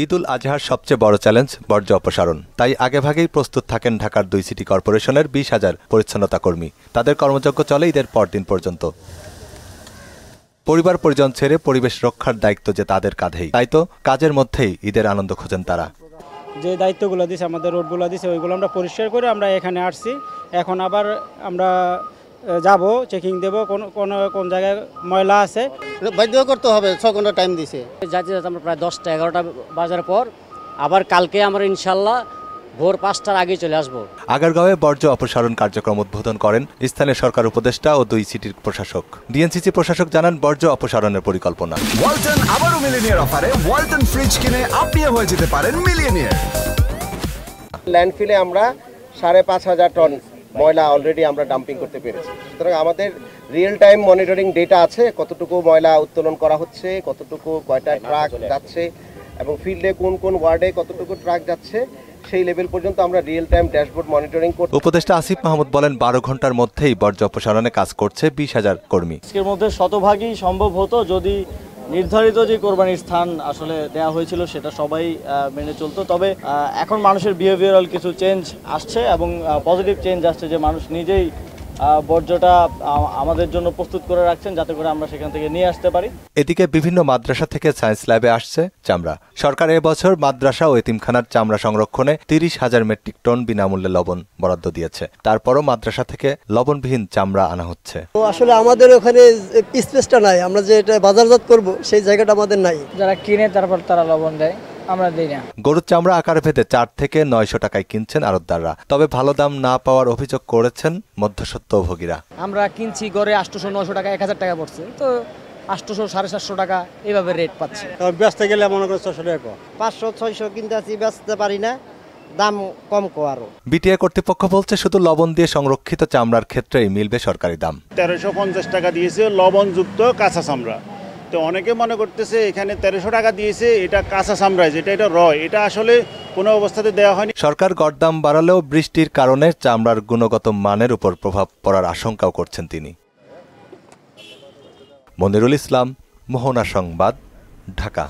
ঈদুল আজহার সবচেয়ে বড় চ্যালেঞ্জ বর্জ্য অপসারণ। তাই আগেভাগেই প্রস্তুত থাকেন ঢাকার 2 সিটি কর্পোরেশনের 20,000 পরিচ্ছন্নতা কর্মী। তাদের কর্মযজ্ঞ চলে ঈদের পরদিন পর্যন্ত। পরিবার পরিজন ছেড়ে পরিবেশ রক্ষার দায়িত্ব যে তাদের কাঁধেই, তাই তো কাজের মধ্যেই ঈদের আনন্দ খোঁজেন তারা। যে দায়িত্বগুলো দিয়েছে, আমাদের রোডগুলো দিয়েছে, ওইগুলো আমরা পরিষ্কার করে আমরা এখানে আসছি। এখন আবার আমরা যাব, চেকিং দেব কোন জায়গায় ময়লা আছে। বাধ্য করতে হবে, 6 ঘন্টা টাইম দিয়েছে। যাতে আমরা প্রায় 10টা 11টা বাজার পর আবার কালকে আমরা ইনশাল্লাহ ভোর 5টার আগে চলে আসবো। আগারগাঁওয়ে বর্জ্য অপসারণ কার্যক্রম উদ্বোধন করেন স্থানীয় সরকার উপদেষ্টা ও 2 সিটির প্রশাসক। ডিএনসিসি প্রশাসক জানান বর্জ্য অপসারণের পরিকল্পনা। ওয়ালটন আবারও মিলিয়নিয়ার অফারে ওয়ালটন ফ্রিজ কিনে আপনিও হয়ে যেতে পারেন মিলিয়নিয়ার। ল্যান্ডফিলে আমরা 5,500 টন ময়লা অলরেডি আমরা ডাম্পিং করতে পেরেছি। সুতরাং আমাদের রিয়েল টাইম মনিটরিং ডেটা আছে, কতটুকু ময়লা উত্তোলন করা হচ্ছে, কতটুকু কয়টা ট্রাক যাচ্ছে এবং ফিল্ডে কোন কোন ওয়ার্ডে কতটুকু ট্রাক যাচ্ছে, সেই লেভেল পর্যন্ত আমরা রিয়েল টাইম ড্যাশবোর্ড মনিটরিং করব। উপদেষ্টা আসিফ মাহমুদ বলেন 12 ঘন্টার মধ্যেই বর্জ্য অপসারণে কাজ করছে 20,000 কর্মী। আজকের মধ্যে শতভাগই সম্ভব হতো যদি নির্ধারিত যে কোরবানির স্থান আসলে দেওয়া হয়েছিল সেটা সবাই মেনে চলতো। তবে এখন মানুষের বিহেভিয়ারাল কিছু চেঞ্জ আসছে এবং পজিটিভ চেঞ্জ আসছে, যে মানুষ নিজেই বর্জ্যটা আমাদের জন্য প্রস্তুত করে রাখছেন যাতে করে আমরা সেখান থেকে নিয়ে আসতে পারি। এদিকে বিভিন্ন মাদ্রাসা থেকে সায়েন্স ল্যাবে আসছে চামড়া। সরকার এবছর মাদ্রাসা ও এতিমখানার চামড়া সংরক্ষণে 30,000 মেট্রিক টন বিনামূল্যে লবণ বরাদ্দ দিয়েছে। তারপরও মাদ্রাসা থেকে লবণবিহীন চামড়া আনা হচ্ছে। আসলে আমাদের ওখানে স্পেসটা নাই, আমরা যে এটা বাজারজাত করব সেই জায়গাটা আমাদের নাই। যারা কিনে তারপর তারা লবণ দেয়, আমরা দিই না। গরুর চামড়া আকার ভেদে 4 থেকে 900 টাকায় কিনছেন আড়তদাররা। তবে ভালো দাম না পাওয়ার অভিযোগ করেছেন মধ্যস্বত্বভোগীরা। আমরা কিনছি গড়ে 800-900 টাকা, 1000 টাকা পড়ছে, তো 800-750 টাকা এইভাবে রেট পাচ্ছি। বেচতে গেলে মনে করো 600 টাকা, 500-600 কিনতে আছি, বেচতে পারি না, দাম কম আরো। বিটিএ কর্তৃপক্ষ বলছে শুধু লবণ দিয়ে সংরক্ষিত চামড়ার ক্ষেত্রেই মিলবে সরকারি দাম। 1350 টাকা দিয়েছে লবণযুক্ত কাঁচা চামড়া। তো অনেকে মনে করতেছে এখানে 1300 টাকা দিয়েছে, এটা কাঁচা চামড়া, এটা রয়, এটা আসলে কোনো অবস্থাতে দেওয়া হয়নি। সরকার গড়দাম বাড়ালেও বৃষ্টির কারণে চামড়ার গুণগত মানের উপর প্রভাব পড়ার আশঙ্কাও করছেন তিনি। মনিরুল ইসলাম, মোহনা সংবাদ, ঢাকা।